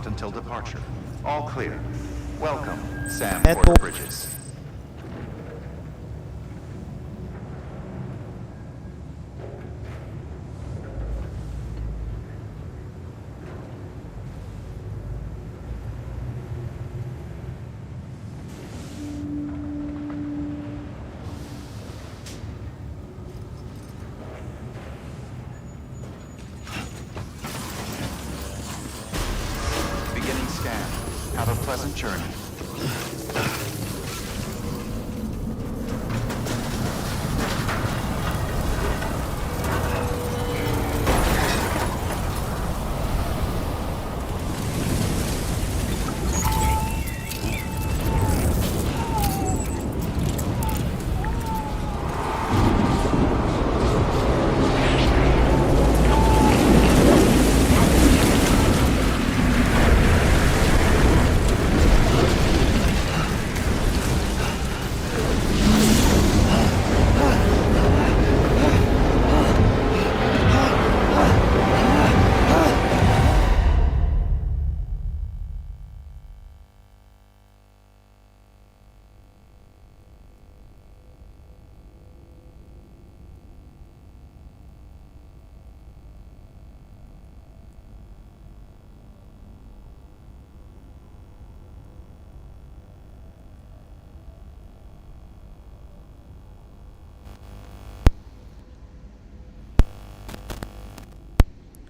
until departure. All clear. Welcome, Sam Porter Bridges. Beginning scan. Have a pleasant journey.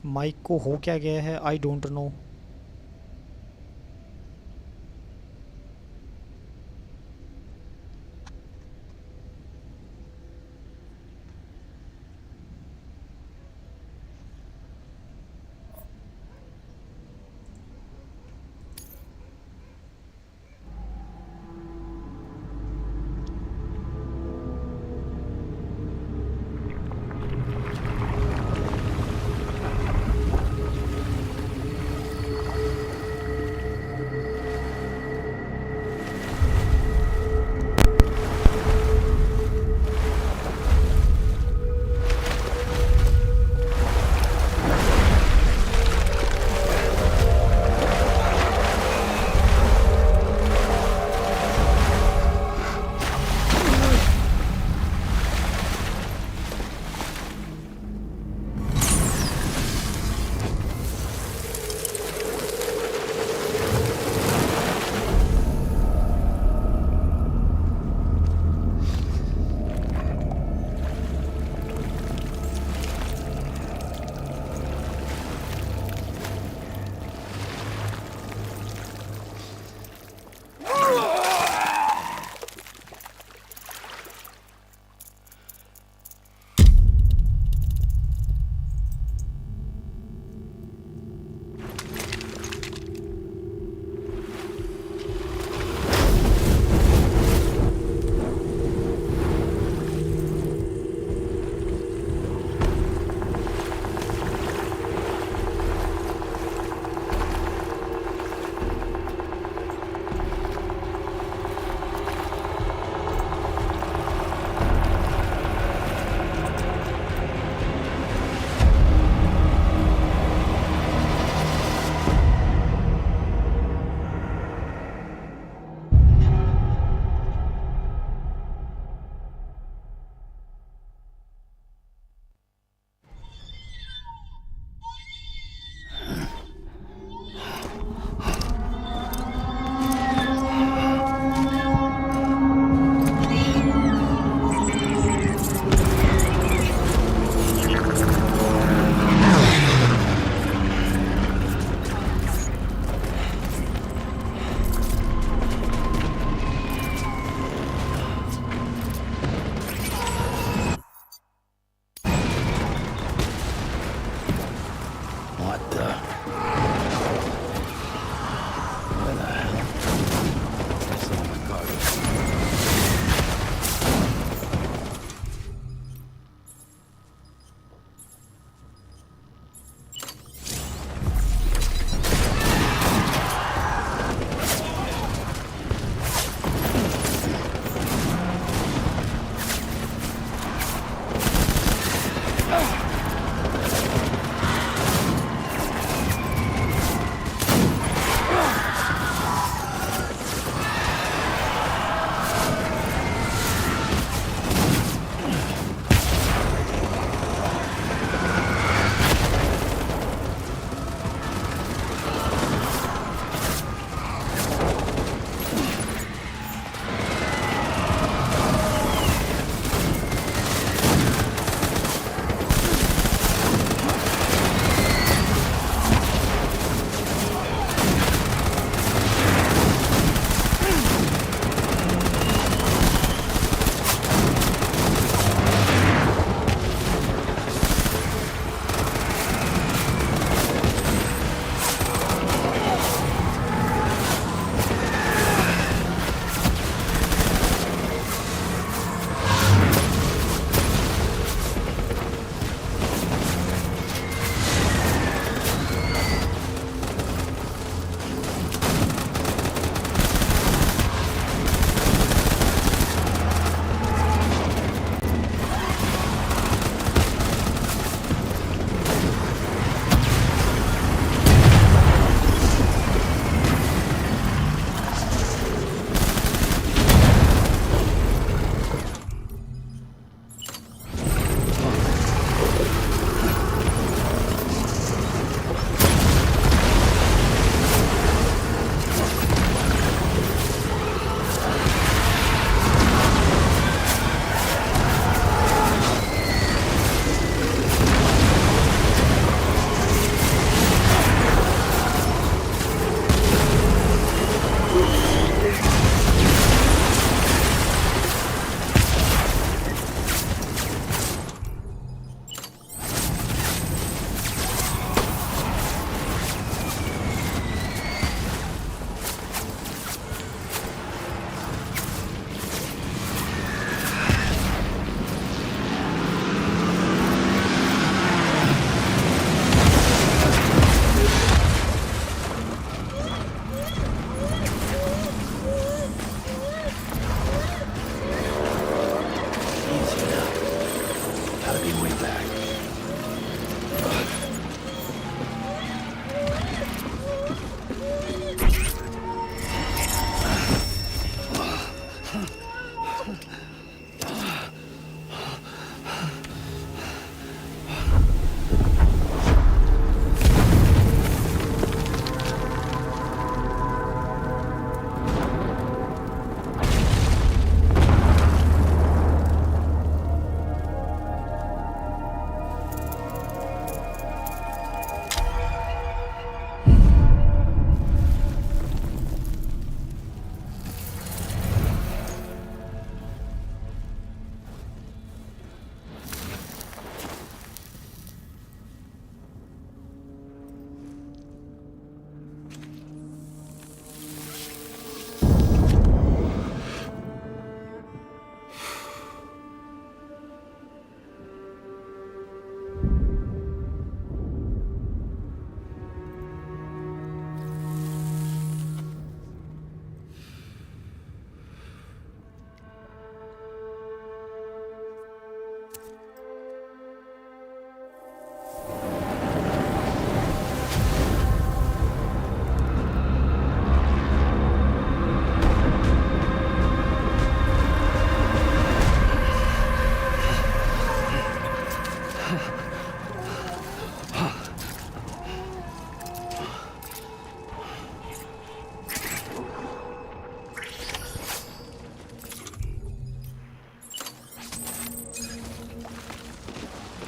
Mic को हो क्या गया है, I don't know. your way back.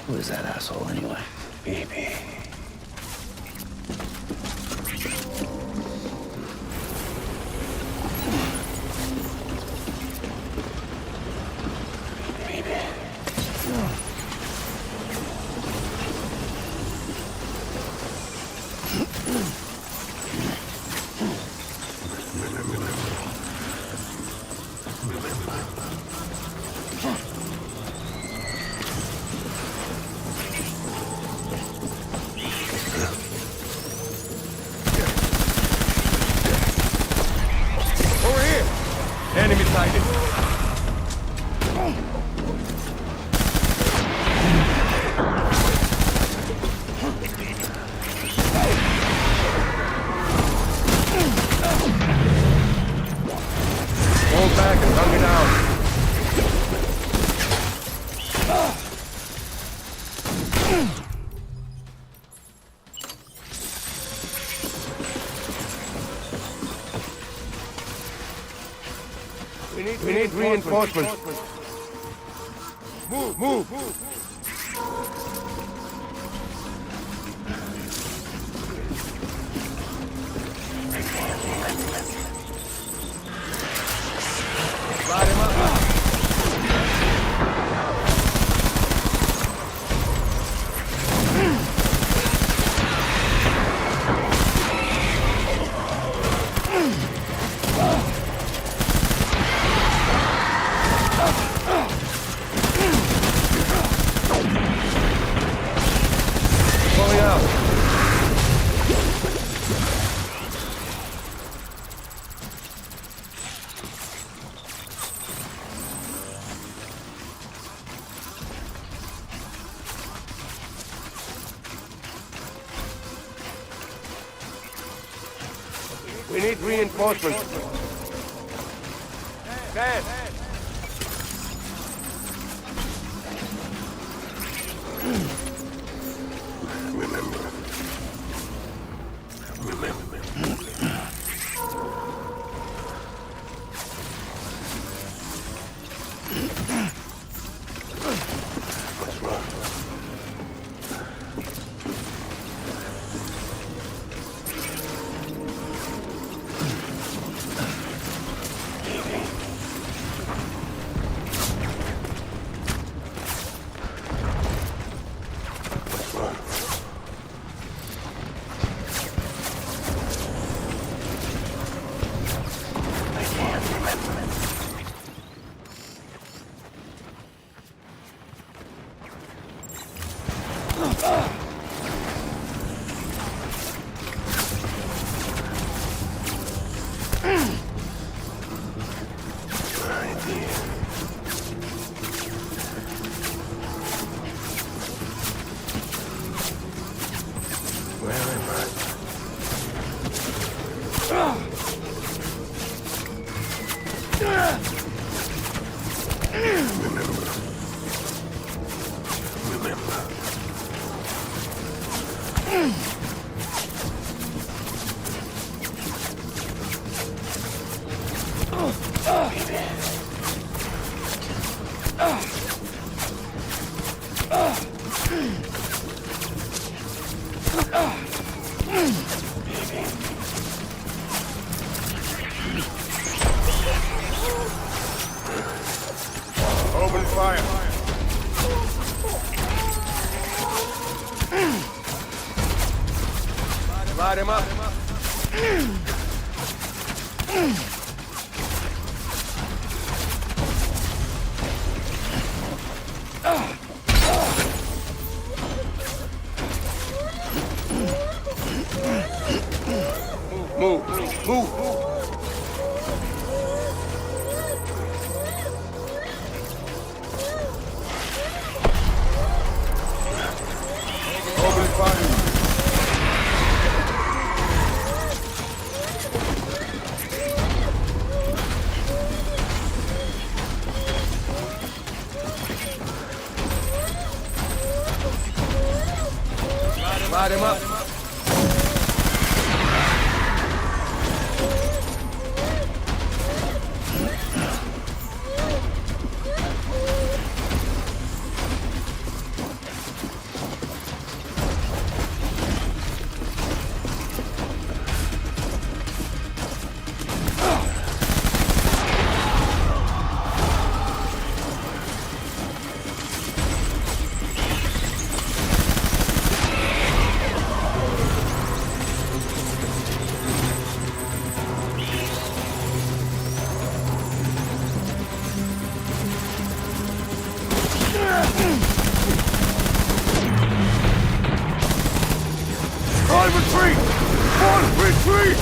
Who is that asshole anyway? Baby. Enemy sighted. Hold back and hung it out. We need reinforcements. Move. Light him up. Pulling out. We need reinforcements. Dad. Open fire. Light him up. Move. Open fire. Light him up. Time retreat! One retreat!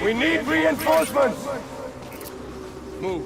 We need reinforcements! Move.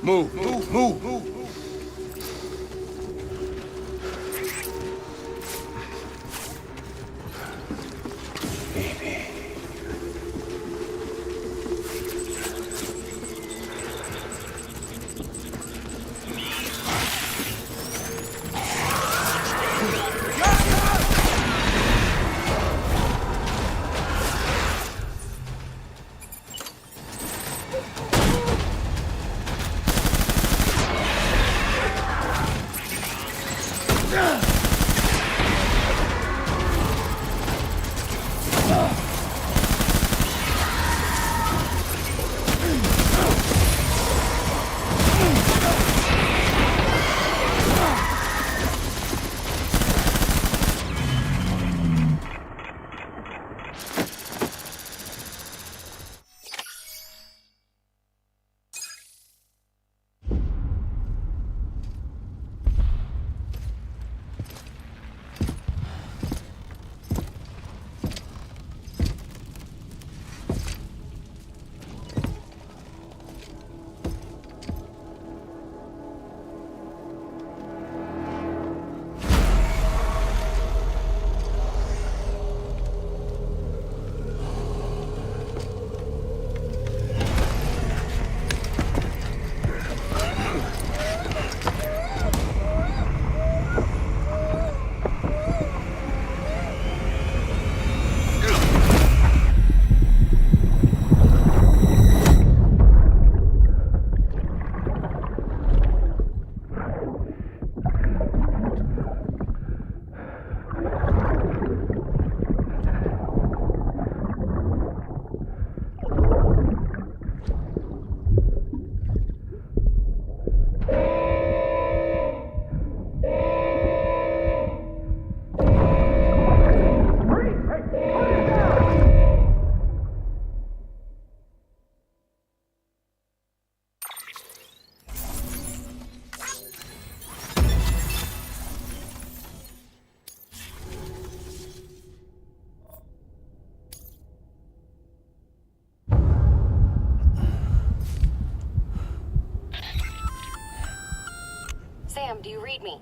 Sam, do you read me?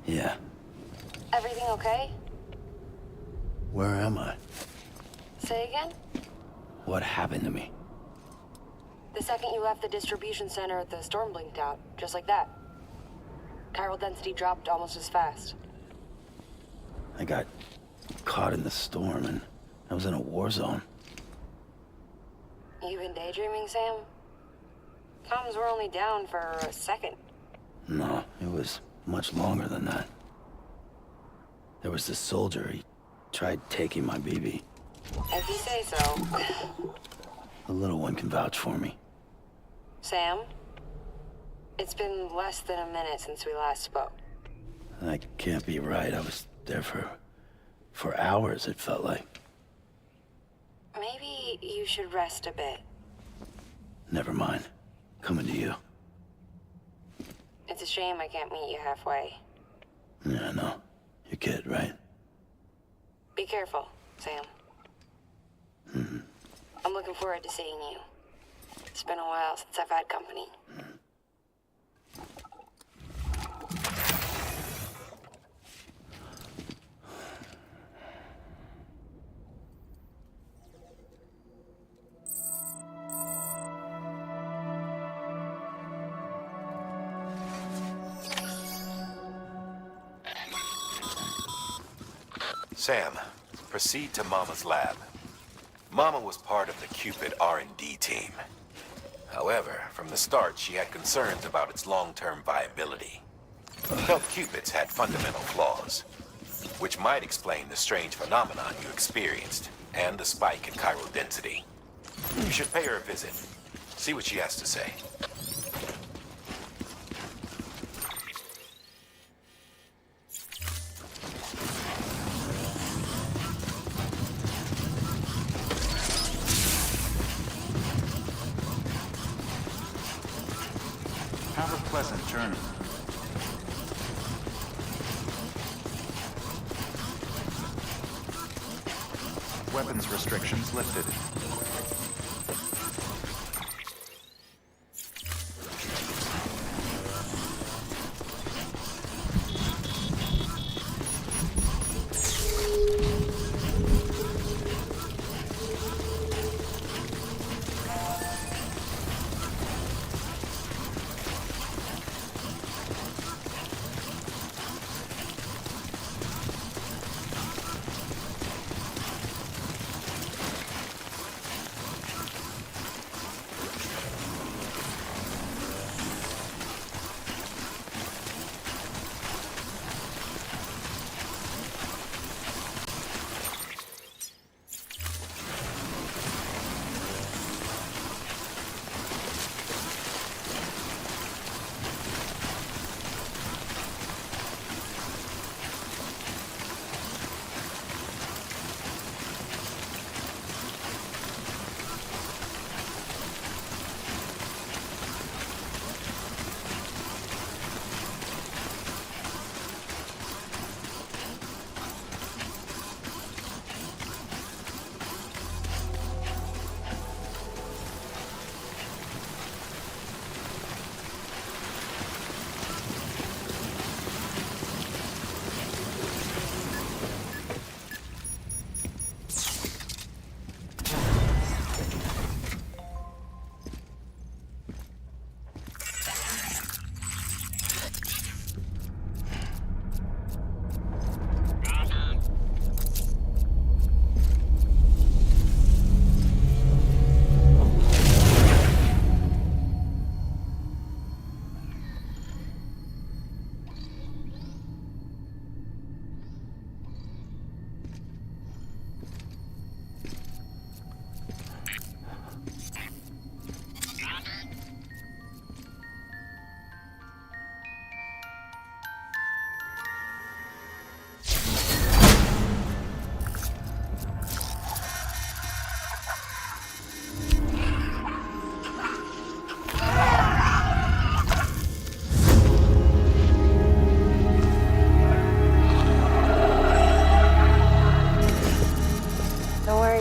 Yeah. Everything okay? Where am I? Say again? What happened to me? The second you left the distribution center, the storm blinked out, just like that. Chiral density dropped almost as fast. I got caught in the storm and I was in a war zone. You been daydreaming, Sam? Comms were only down for a second. No, it was much longer than that. There was this soldier, he tried taking my BB. If you say so. The little one can vouch for me. Sam? It's been less than a minute since we last spoke. That can't be right. I was there for hours, it felt like. Maybe you should rest a bit. Never mind. Coming to you. It's a shame I can't meet you halfway. Yeah, I know. Your kid, right? Be careful, Sam. I'm looking forward to seeing you. It's been a while since I've had company. Sam, proceed to Mama's lab. Mama was part of the Cupid R&D team. However, from the start, she had concerns about its long-term viability. Felt Cupids had fundamental flaws, which might explain the strange phenomenon you experienced and the spike in chiral density. You should pay her a visit. See what she has to say. Have a pleasant journey. Weapons restrictions lifted.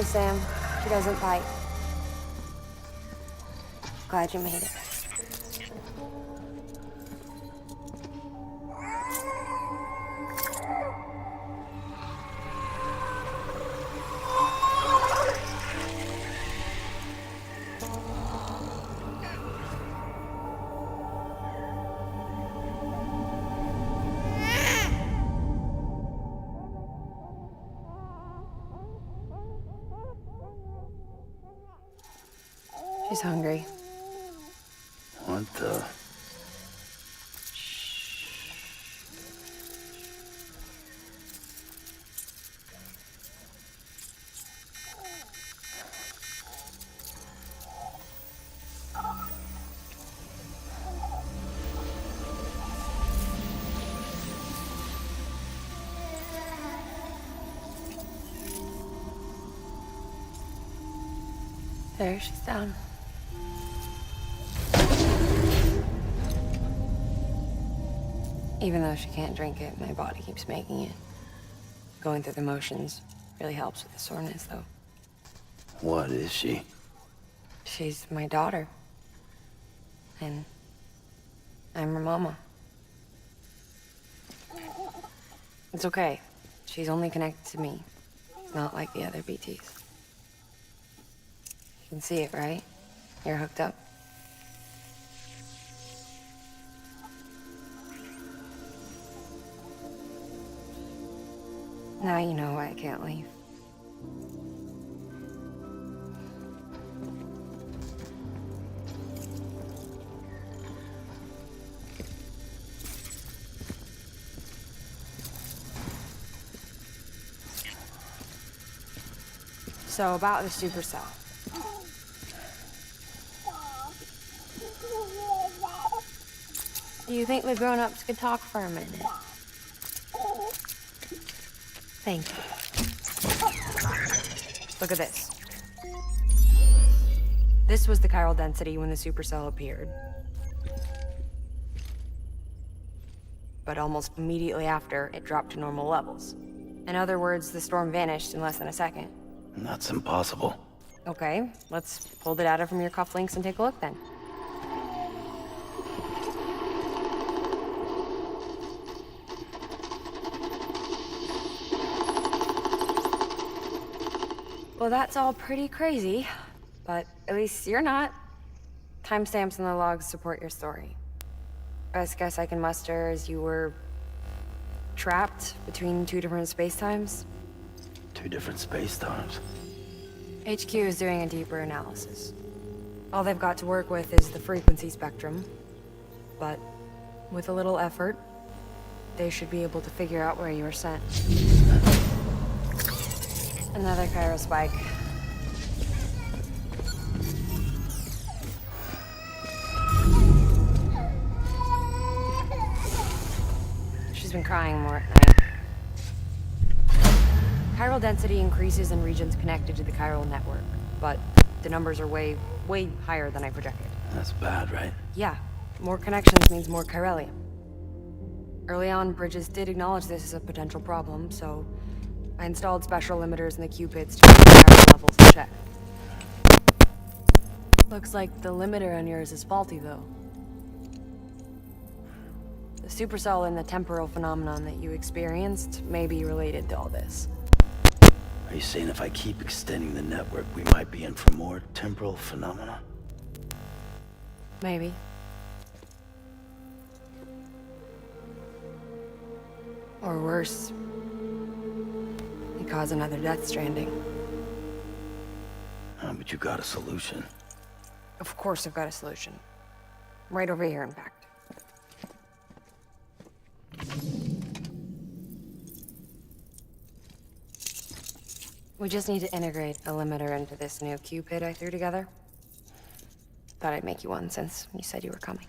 Sam. She doesn't bite. Glad you made it. She's hungry. What the? There, she's down. Even though she can't drink it, my body keeps making it. Going through the motions really helps with the soreness, though. What is she? She's my daughter. And I'm her mama. It's okay. She's only connected to me. Not like the other BTs. You can see it, right? You're hooked up. Now you know why I can't leave. So about the supercell. Do you think the grown-ups could talk for a minute? Thank you. Look at this. This was the chiral density when the supercell appeared. But almost immediately after, it dropped to normal levels. In other words, the storm vanished in less than a second. That's impossible. Okay, let's pull the data from your cufflinks and take a look then. Well, that's all pretty crazy, but at least you're not. Timestamps in the logs support your story. Best guess I can muster is you were trapped between two different spacetimes. Two different space times. HQ is doing a deeper analysis. All they've got to work with is the frequency spectrum, but with a little effort, they should be able to figure out where you were sent. Another chiral spike. She's been crying more at night. Chiral density increases in regions connected to the chiral network, but the numbers are way higher than I projected. That's bad, right? Yeah, more connections means more chiralium. Early on, Bridges did acknowledge this as a potential problem, so I installed special limiters in the Cupids to keep the chiral levels in check. Looks like the limiter on yours is faulty, though. The supercell and the temporal phenomenon that you experienced may be related to all this. Are you saying if I keep extending the network, we might be in for more temporal phenomena? Maybe. Or worse, you cause another death stranding. But you got a solution. Of course I've got a solution. Right over here, in fact. We just need to integrate a limiter into this new Cupid I threw together. Thought I'd make you one since you said you were coming.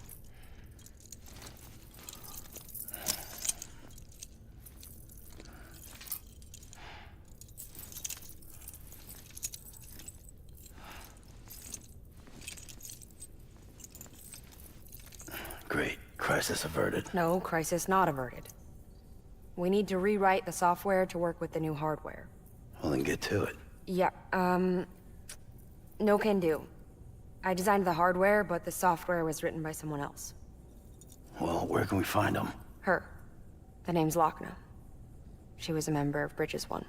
Great. Crisis averted. No, crisis not averted. We need to rewrite the software to work with the new hardware. Well, then get to it. Yeah, no can do. I designed the hardware, but the software was written by someone else. Well, where can we find them? Her. The name's Lochna. She was a member of Bridges 1.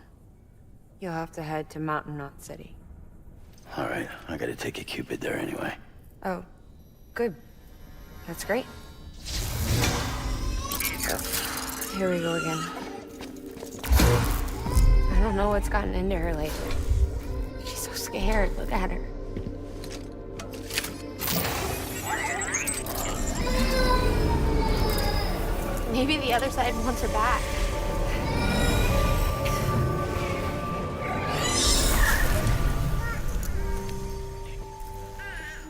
You'll have to head to Mountain Knot City. All right, I gotta take a Cupid there anyway. Oh, good. That's great. Here we go again. I don't know what's gotten into her lately. She's so scared. Look at her. Maybe the other side wants her back.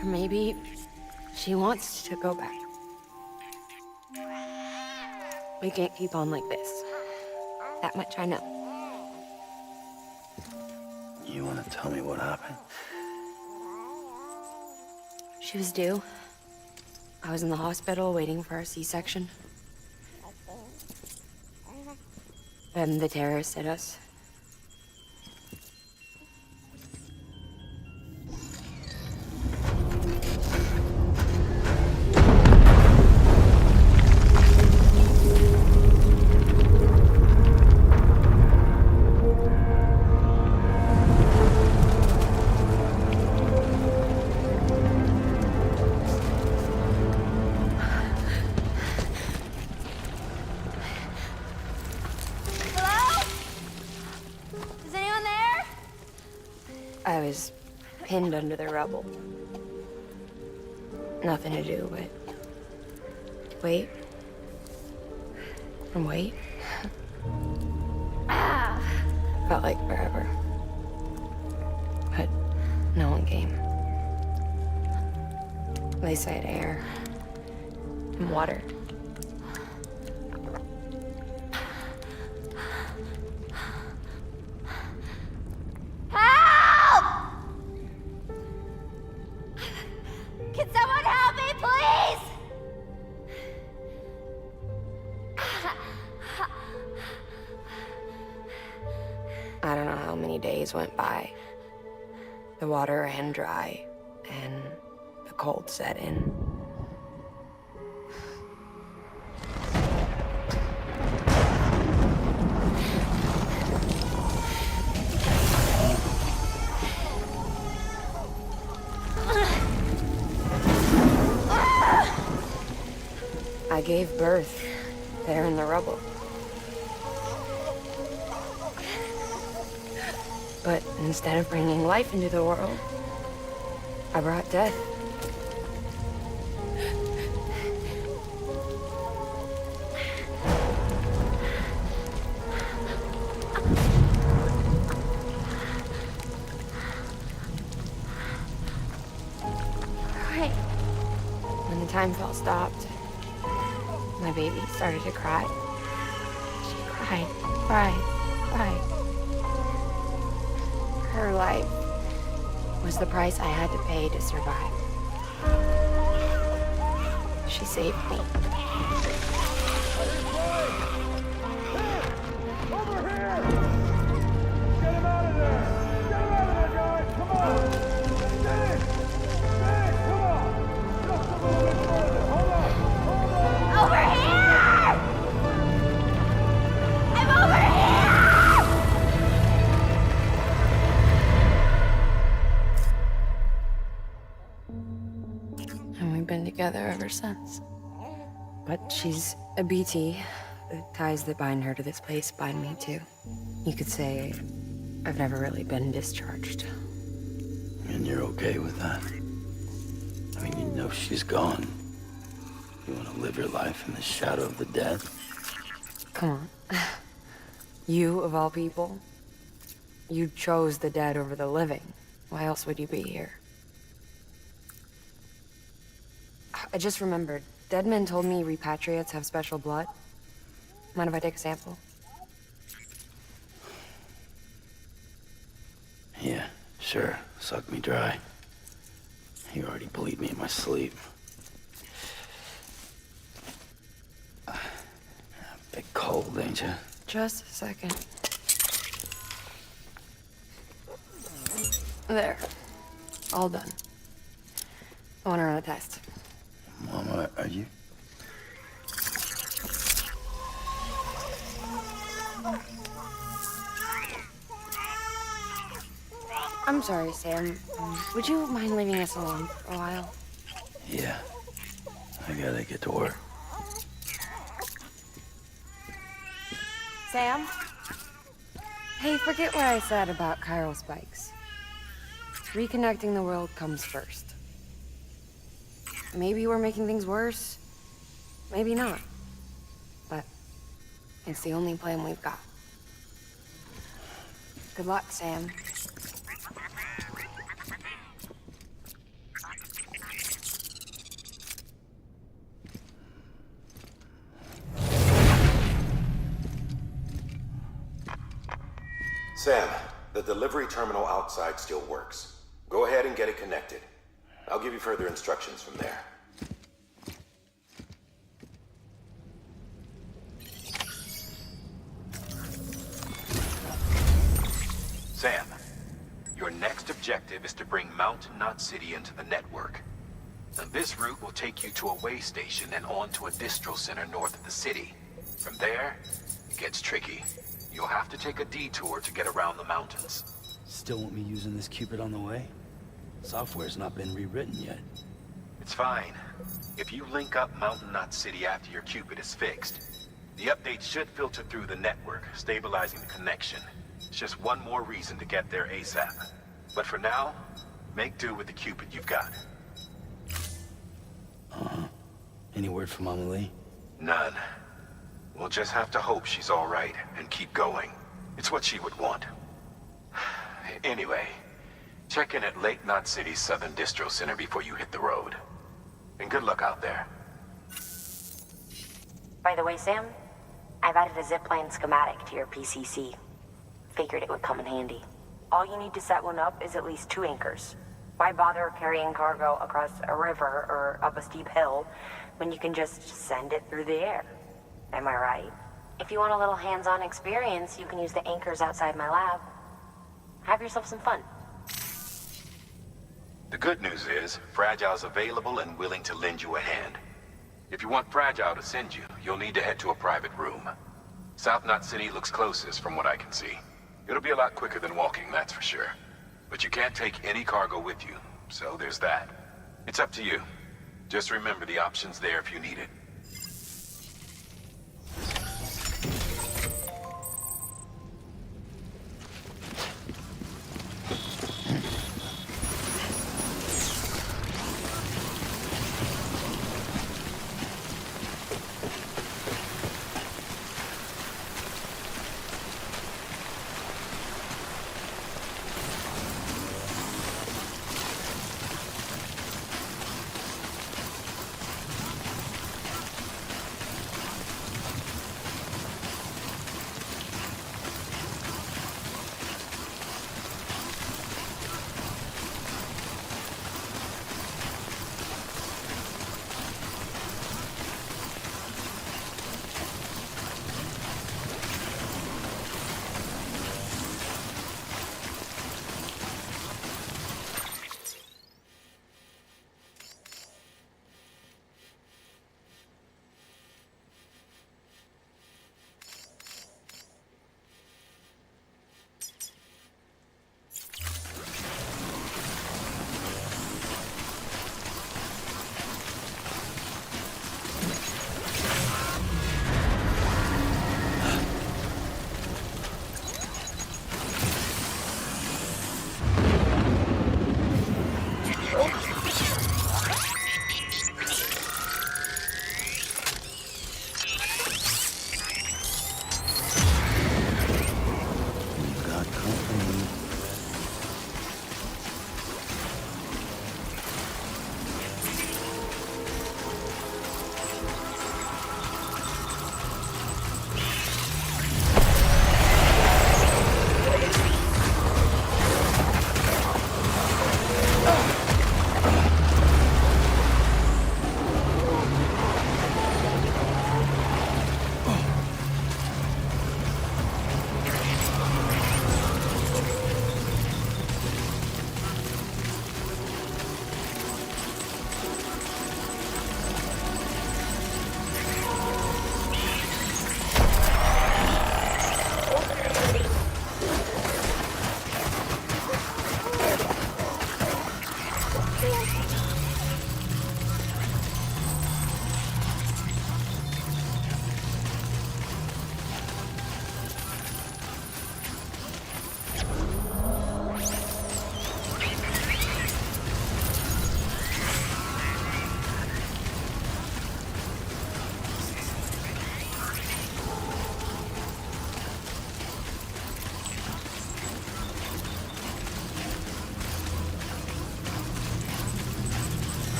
Or maybe she wants to go back. We can't keep on like this. That much I know. You want to tell me what happened? She was due. I was in the hospital waiting for a C-section. And the terrorists hit us. I was pinned under the rubble. Nothing to do but wait and wait. Felt like forever. But no one came. They said air and water. Can someone help me, please? I don't know how many days went by. The water ran dry, and the cold set in. I gave birth there in the rubble. But instead of bringing life into the world, I brought death. Right. When the time felt stopped, my baby started to cry. She cried, cried, cried. Her life was the price I had to pay to survive. She saved me. Over here! Get him out of there! Get him out of there, guys! Come on! Get in! Get in! Come on! Just a little bit further! Hold on! Hold on! Over here! I'm over here! And we've been together ever since. But she's a BT. The ties that bind her to this place bind me too. You could say I've never really been discharged. And you're okay with that? I mean, you know she's gone. You want to live your life in the shadow of the dead? Come on. You, of all people, you chose the dead over the living. Why else would you be here? I just remembered. Dead men told me repatriates have special blood. Mind if I take a sample? Yeah, sure. Suck me dry. You already bleed me in my sleep. Bit cold, ain't you? Just a second. There. All done. I want to run a test. Mama, are you? I'm sorry, Sam. Would you mind leaving us alone for a while? Yeah. I gotta get to work. Sam? Hey, forget what I said about chiral spikes. Reconnecting the world comes first. Maybe we're making things worse. Maybe not. But It's the only plan we've got. Good luck, Sam. Sam, the delivery terminal outside still works. Go ahead and get it connected. I'll give you further instructions from there. Sam, your next objective is to bring Mountain Knot City into the network. Now, this route will take you to a way station and on to a distro center north of the city. From there, it gets tricky. You'll have to take a detour to get around the mountains. Still want me using this Cupid on the way? Software's not been rewritten yet. It's fine. If you link up Mountain Knot City after your Cupid is fixed, the update should filter through the network, stabilizing the connection. It's just one more reason to get there ASAP. But for now, make do with the Cupid you've got. Any word from Mama Lee? None. We'll just have to hope she's all right and keep going. It's what she would want. Anyway, check in at Lake Knot City's Southern Distro Center before you hit the road. And good luck out there. By the way, Sam, I've added a zipline schematic to your PCC. Figured it would come in handy. All you need to set one up is at least 2 anchors. Why bother carrying cargo across a river or up a steep hill when you can just send it through the air? Am I right? If you want a little hands-on experience, you can use the anchors outside my lab. Have yourself some fun. The good news is, Fragile's available and willing to lend you a hand. If you want Fragile to send you, you'll need to head to a private room. South Knot City looks closest from what I can see. It'll be a lot quicker than walking, that's for sure. But you can't take any cargo with you, so there's that. It's up to you. Just remember the option's there if you need it.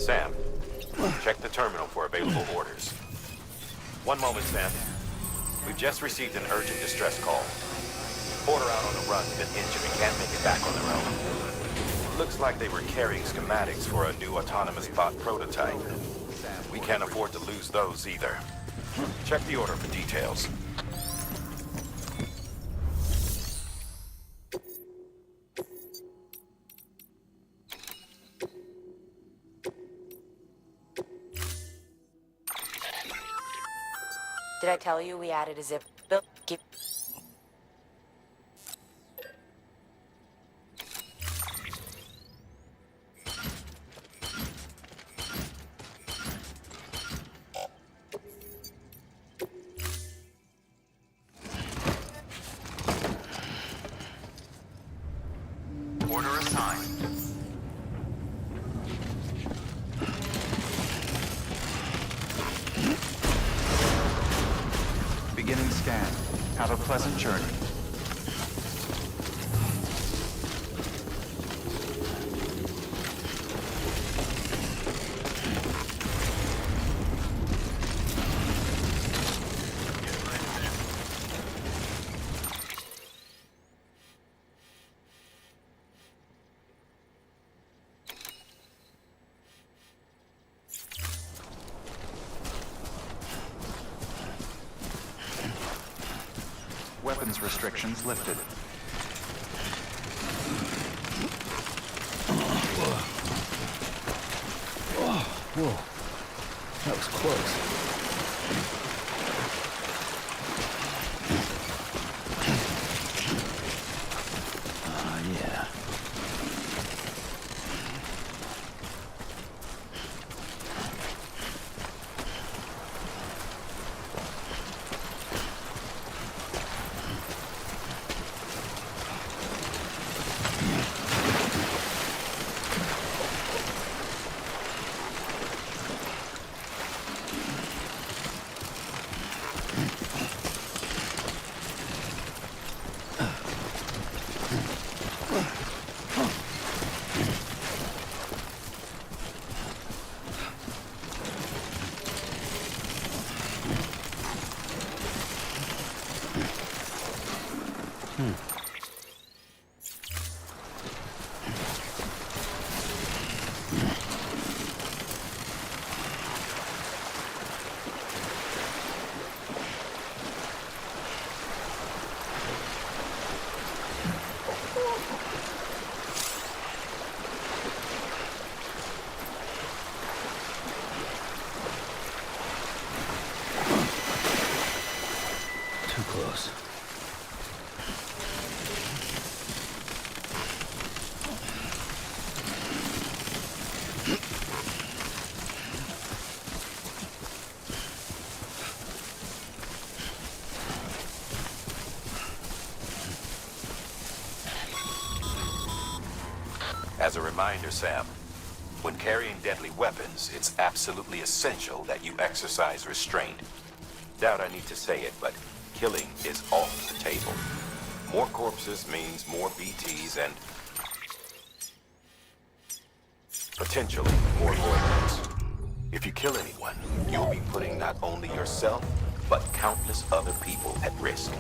Sam, check the terminal for available orders. One moment, Sam. We've just received an urgent distress call. Porter out on the run has been injured and can't make it back on their own. Looks like they were carrying schematics for a new autonomous bot prototype. We can't afford to lose those either. Check the order for details. Did I tell you we added a zip? Keep. Order assigned. Beginning scan. Have a pleasant journey. Weapons restrictions lifted. Whoa. That was close. Yeah. Too close. As a reminder, Sam, when carrying deadly weapons, it's absolutely essential that you exercise restraint. Doubt I need to say it, but killing is off the table. More corpses means more BTs and potentially more voidness. If you kill anyone, you'll be putting not only yourself, but countless other people at risk.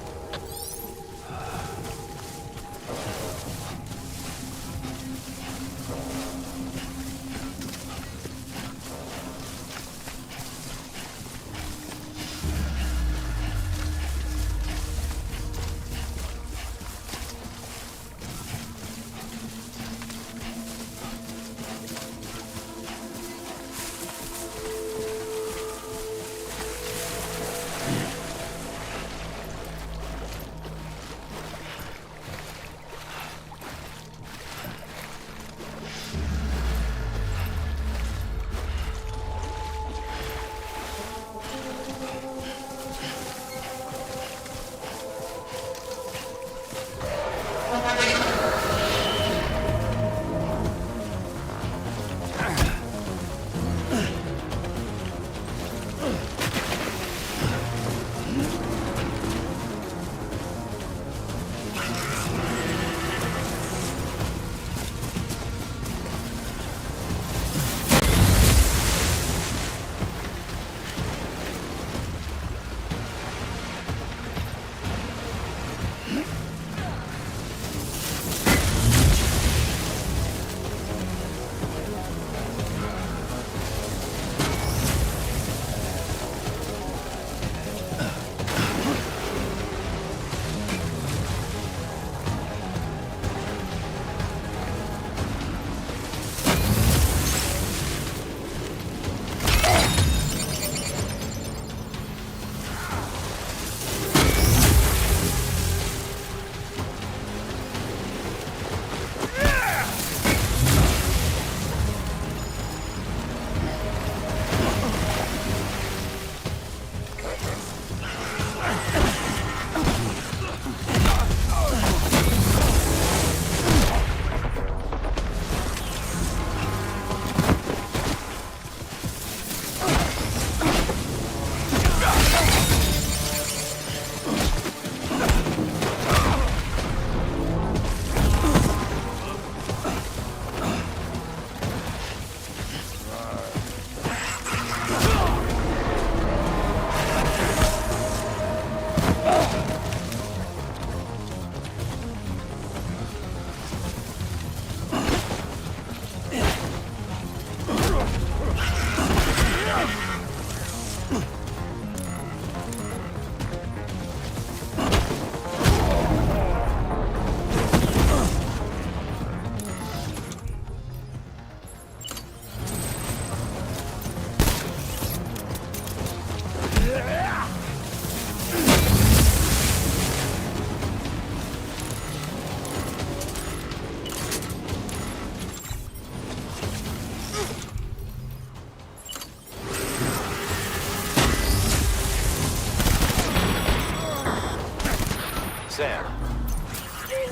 Sam,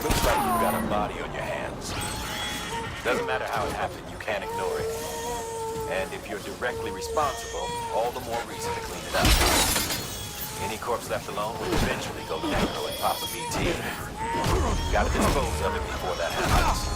looks like you've got a body on your hands. Doesn't matter how it happened, you can't ignore it. And if you're directly responsible, all the more reason to clean it up. Any corpse left alone will eventually go necro and pop a BT. Gotta dispose of it before that happens.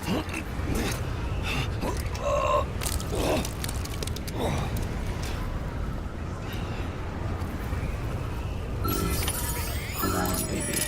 Come on, baby.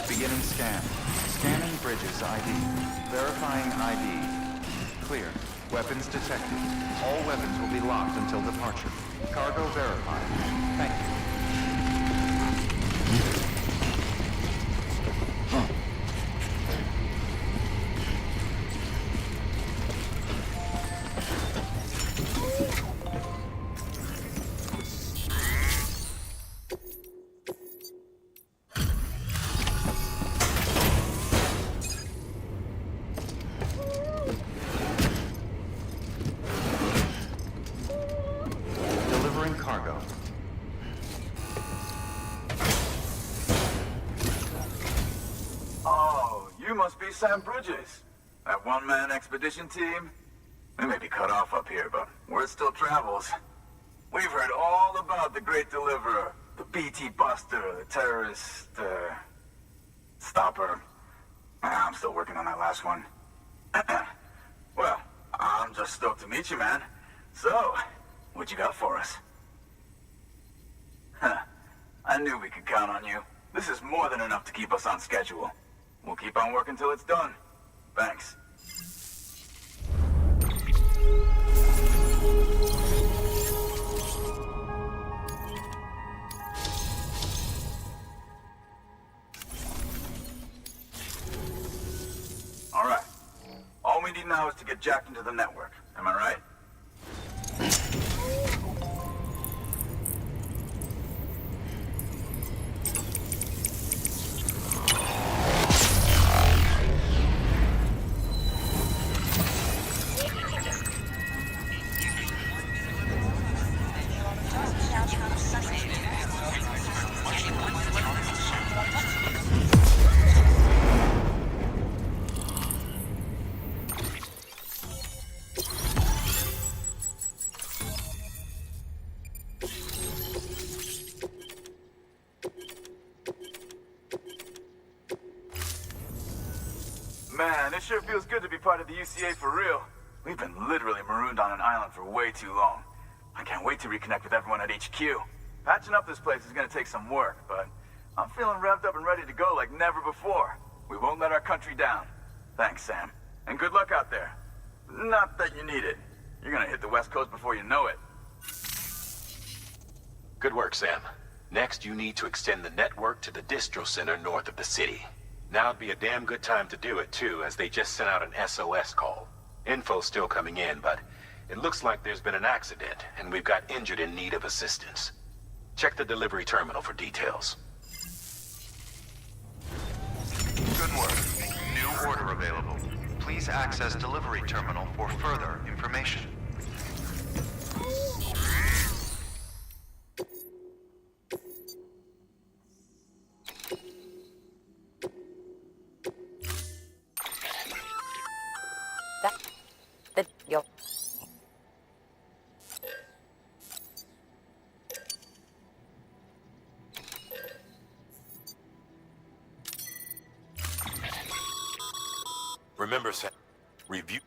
Beginning scan. Scanning bridges ID. Verifying ID. Clear. Weapons detected. All weapons will be locked until departure. Cargo verified. Thank you. must be Sam Bridges. That one-man expedition team? We may be cut off up here, but word still travels. We've heard all about the Great Deliverer, the BT Buster, the terrorist, stopper. I'm still working on that last one. Well, I'm just stoked to meet you, man. So, what you got for us? Huh. I knew we could count on you. This is more than enough to keep us on schedule. We'll keep on working till it's done. Thanks. All right. All we need now is to get jacked into the network. Am I right? Man, it sure feels good to be part of the UCA for real. We've been literally marooned on an island for way too long. I can't wait to reconnect with everyone at HQ. Patching up this place is gonna take some work, but I'm feeling revved up and ready to go like never before. We won't let our country down. Thanks, Sam. And good luck out there. Not that you need it. You're gonna hit the West Coast before you know it. Good work, Sam. Next, you need to extend the network to the distro center north of the city. Now'd be a damn good time to do it, too, as they just sent out an SOS call. Info's still coming in, but it looks like there's been an accident, and we've got injured in need of assistance. Check the delivery terminal for details. Good work. New order available. Please access delivery terminal for further information. Yo. Remember, Sam, review...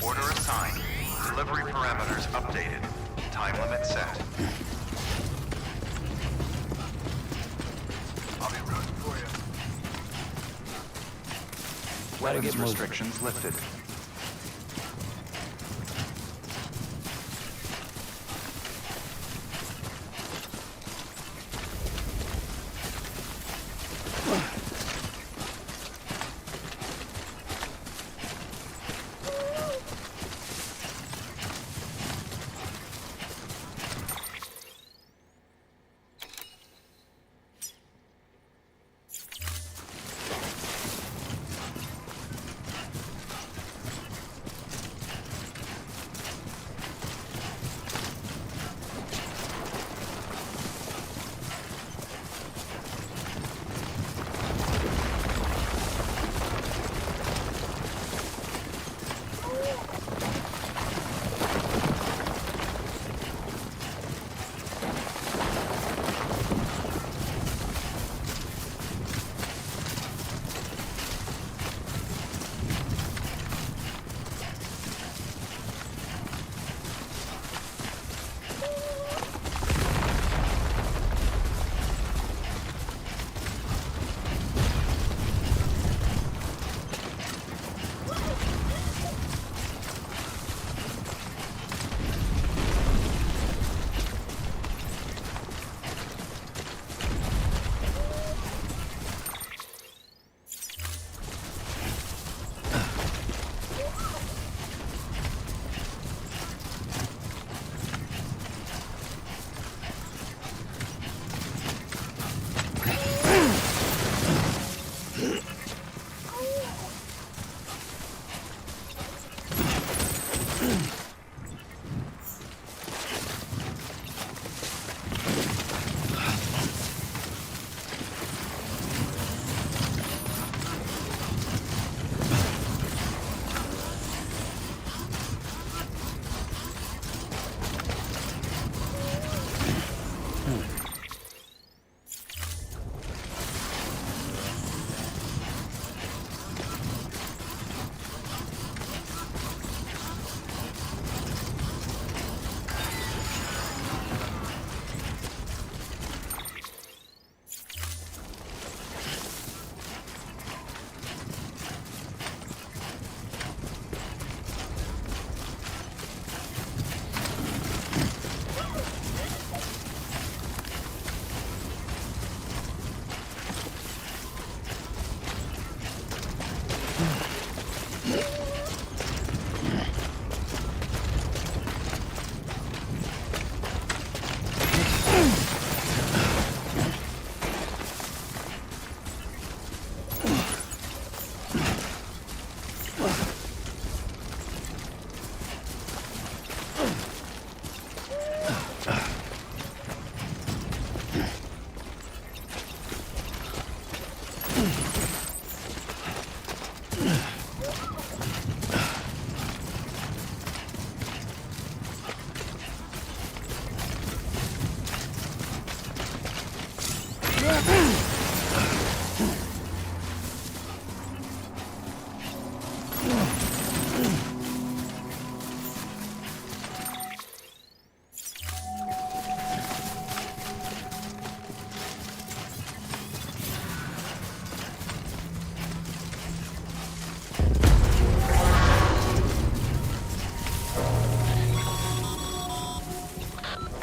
Order assigned. Delivery parameters updated. Time limit set. I'll be rooting for you. Weapons restrictions lifted.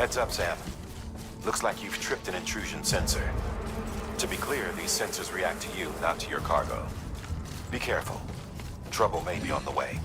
Heads up, Sam. Looks like you've tripped an intrusion sensor. To be clear, these sensors react to you, not to your cargo. Be careful. Trouble may be on the way.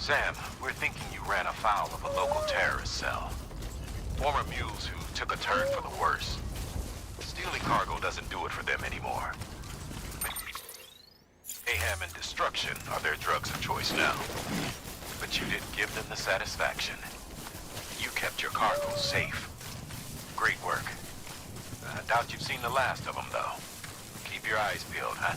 Sam, we're thinking you ran afoul of a local terrorist cell. Former mules who took a turn for the worse. Stealing cargo doesn't do it for them anymore. Mayhem and destruction are their drugs of choice now. But you didn't give them the satisfaction. You kept your cargo safe. Great work. I doubt you've seen the last of them, though. Keep your eyes peeled, huh?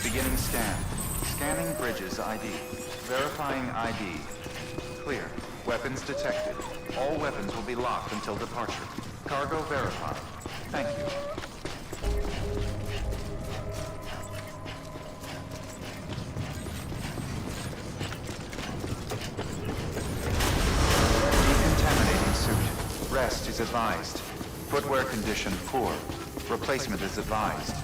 Beginning scan. Scanning bridges ID. Verifying ID. Clear. Weapons detected. All weapons will be locked until departure. Cargo verified. Thank you. Decontaminating suit. Rest is advised. Footwear condition poor. Replacement is advised.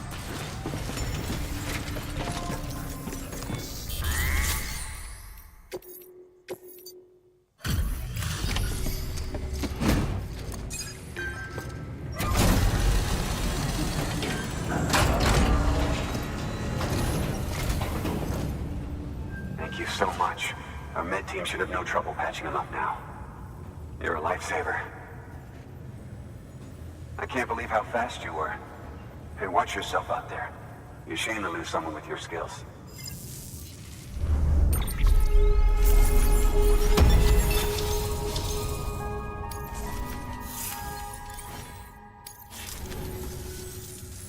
Thank you so much. Our med team should have no trouble patching him up now. You're a lifesaver. I can't believe how fast you were. Hey, watch yourself out there. Be a shame to lose someone with your skills.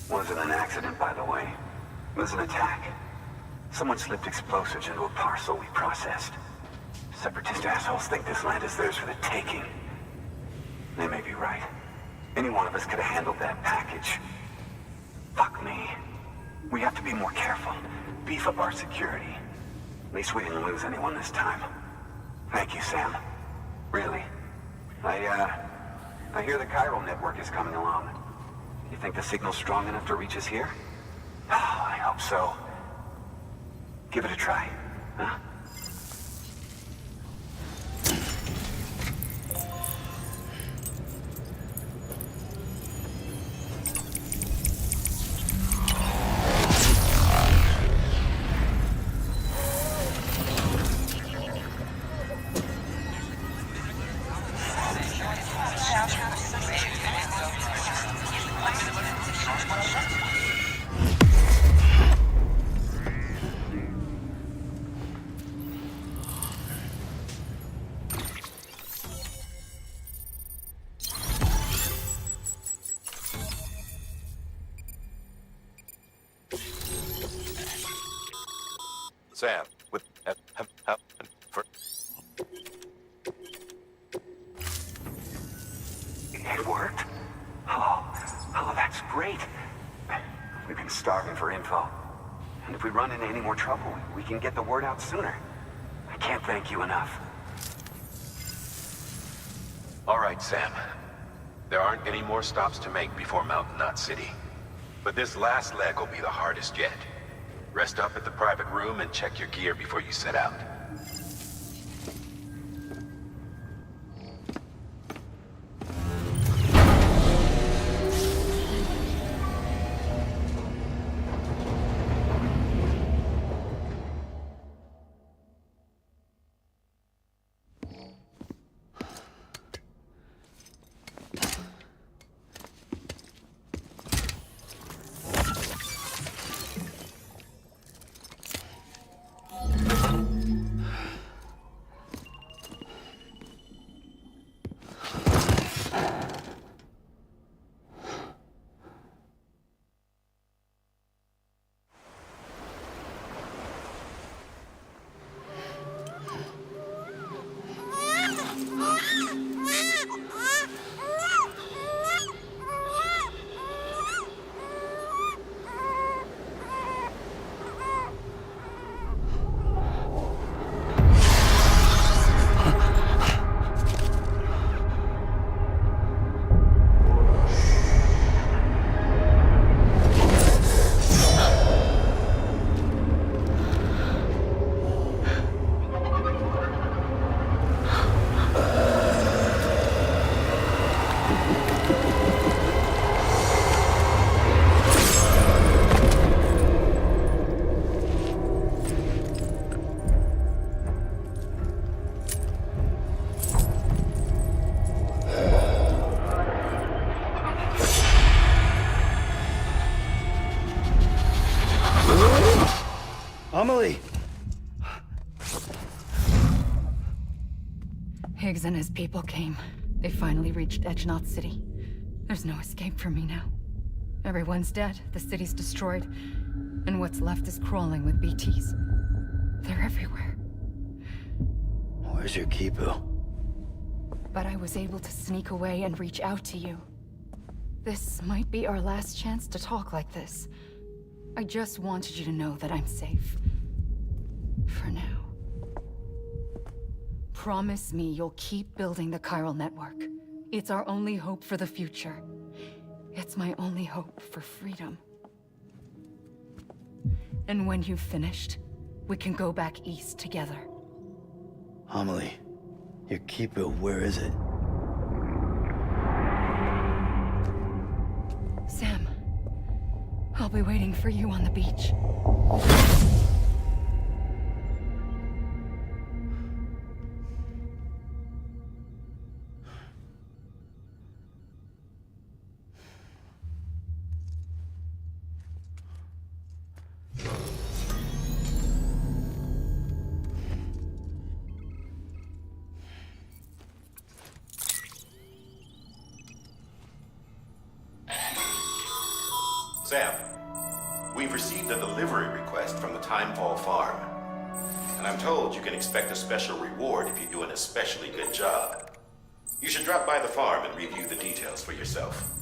Wasn't an accident, by the way. It was an attack. Someone slipped explosives into a parcel we processed. Separatist assholes think this land is theirs for the taking. They may be right. Any one of us could have handled that package. Fuck me. We have to be more careful. Beef up our security. At least we didn't lose anyone this time. Thank you, Sam. Really. I hear the chiral network is coming along. You think the signal's strong enough to reach us here? Oh, I hope so. Give it a try, huh? Sam, with for it worked? Oh, that's great. We've been starving for info. And if we run into any more trouble, we can get the word out sooner. I can't thank you enough. All right, Sam. There aren't any more stops to make before Mountain Knot City. But this last leg will be the hardest yet. Rest up at the private room and check your gear before you set out. Amelie! Higgs and his people came. They finally reached Edge Knot City. There's no escape for me now. Everyone's dead, the city's destroyed, and what's left is crawling with BTs. They're everywhere. Where's your Kipu? But I was able to sneak away and reach out to you. This might be our last chance to talk like this. I just wanted you to know that I'm safe. For now. Promise me you'll keep building the chiral network. It's our only hope for the future. It's my only hope for freedom. And when you've finished, we can go back east together. Amelie, your Kipu, where is it? Sam, I'll be waiting for you on the beach. Sam, we've received a delivery request from the Timefall Farm. And I'm told you can expect a special reward if you do an especially good job. You should drop by the farm and review the details for yourself.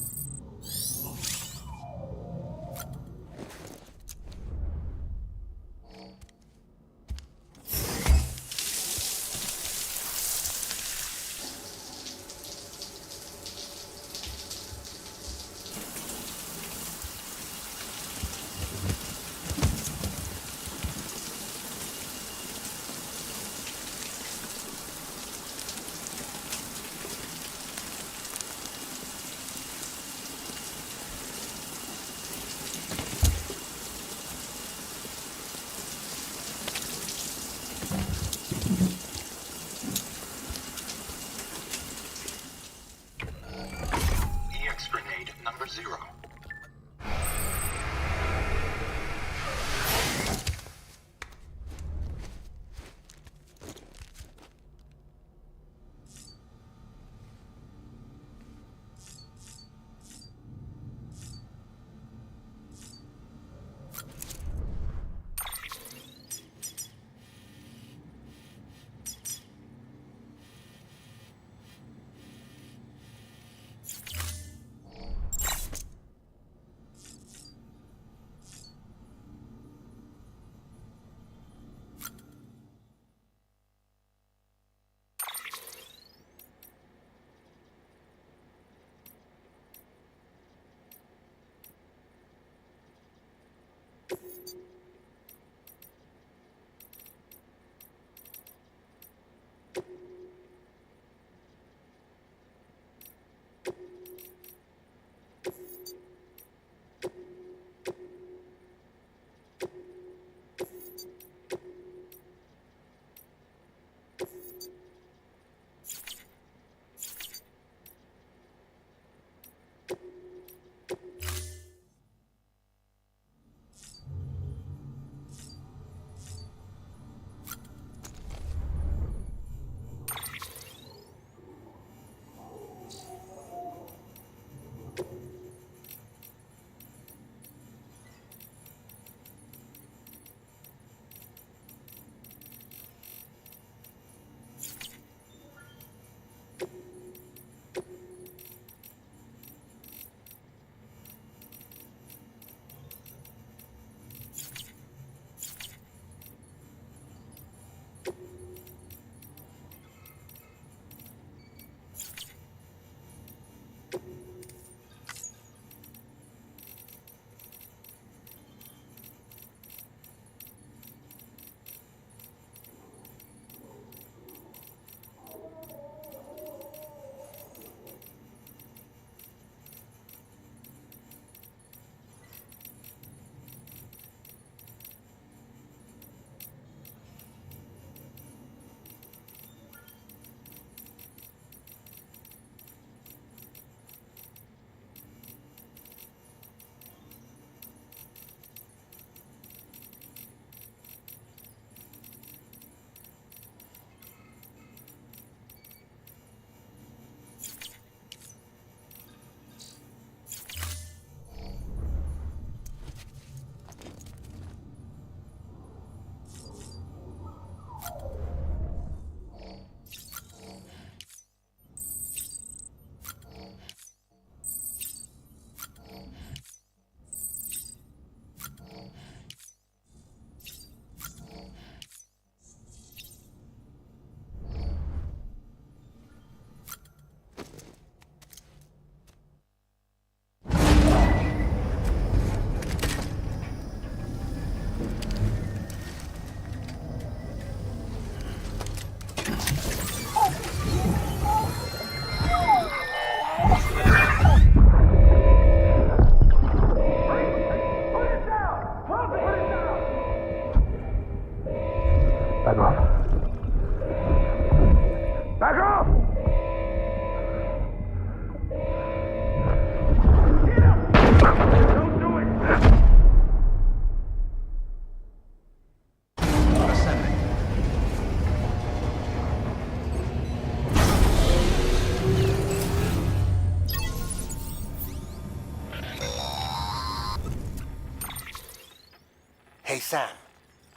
Sam,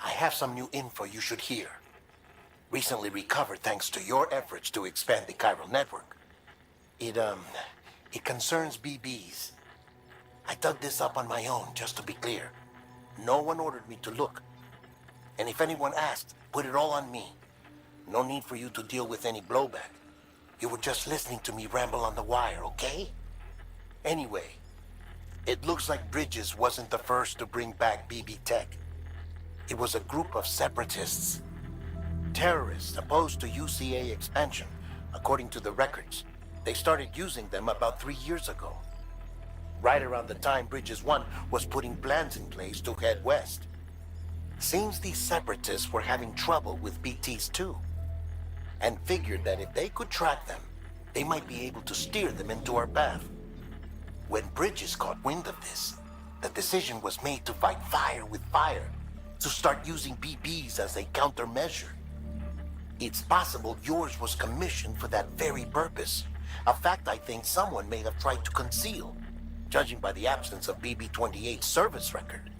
I have some new info you should hear. Recently recovered thanks to your efforts to expand the chiral network. It concerns BBs. I dug this up on my own, just to be clear. No one ordered me to look. And if anyone asked, put it all on me. No need for you to deal with any blowback. You were just listening to me ramble on the wire, okay? Anyway, it looks like Bridges wasn't the first to bring back BB tech. It was a group of separatists. Terrorists opposed to UCA expansion, according to the records. They started using them about 3 years ago. Right around the time Bridges 1 was putting plans in place to head west. Seems these separatists were having trouble with BTs too, and figured that if they could track them, they might be able to steer them into our path. When Bridges caught wind of this, the decision was made to fight fire with fire, to start using BBs as a countermeasure. It's possible yours was commissioned for that very purpose, a fact I think someone may have tried to conceal, judging by the absence of BB-28's service record.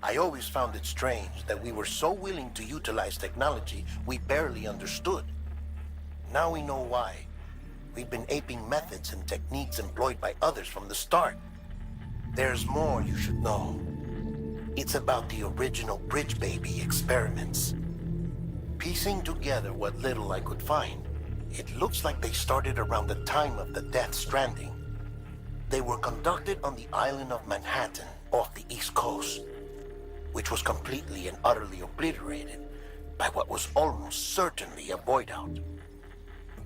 I always found it strange that we were so willing to utilize technology we barely understood. Now we know why. We've been aping methods and techniques employed by others from the start. There's more you should know. It's about the original Bridge Baby experiments. Piecing together what little I could find, it looks like they started around the time of the Death Stranding. They were conducted on the island of Manhattan, off the East Coast, which was completely and utterly obliterated by what was almost certainly a void-out.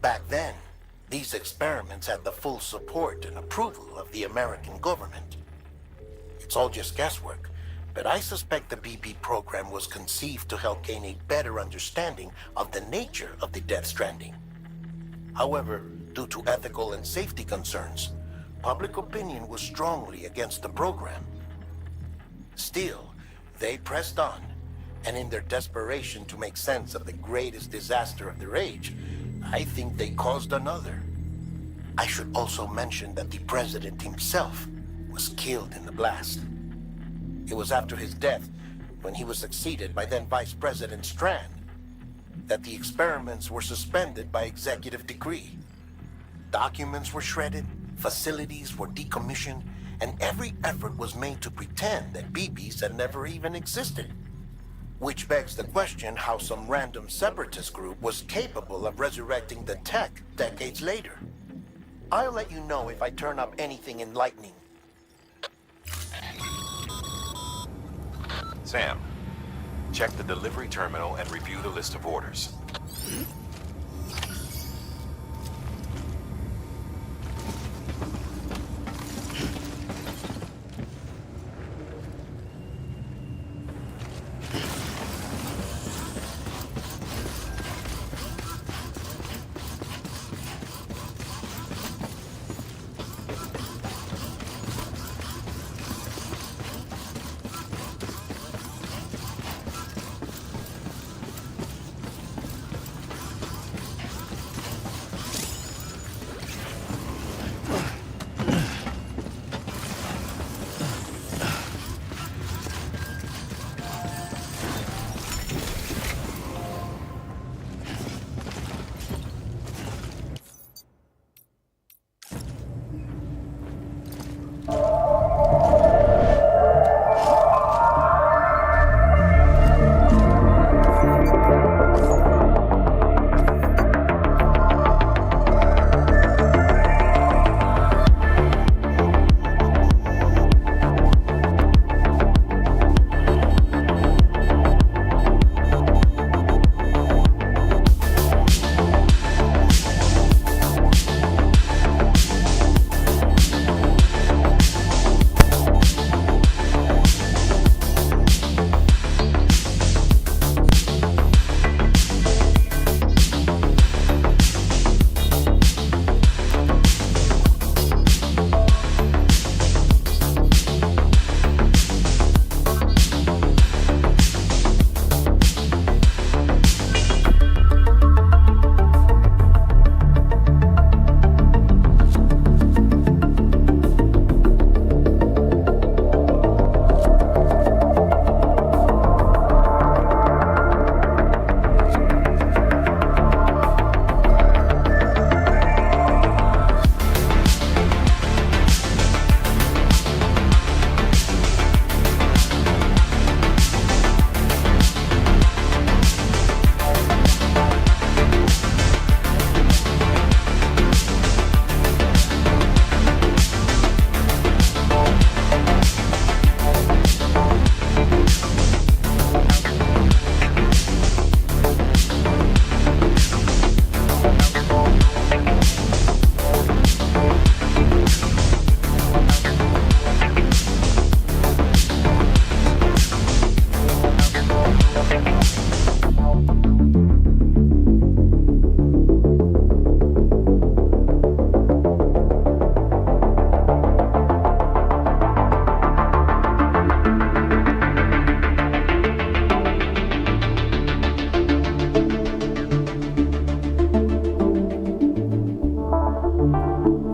Back then, these experiments had the full support and approval of the American government. It's all just guesswork, but I suspect the BB program was conceived to help gain a better understanding of the nature of the Death Stranding. However, due to ethical and safety concerns, public opinion was strongly against the program. Still, they pressed on, and in their desperation to make sense of the greatest disaster of their age, I think they caused another. I should also mention that the president himself was killed in the blast. It was after his death, when he was succeeded by then Vice President Strand, that the experiments were suspended by executive decree. Documents were shredded, facilities were decommissioned, and every effort was made to pretend that BBs had never even existed. Which begs the question how some random separatist group was capable of resurrecting the tech decades later. I'll let you know if I turn up anything enlightening. Sam, check the delivery terminal and review the list of orders.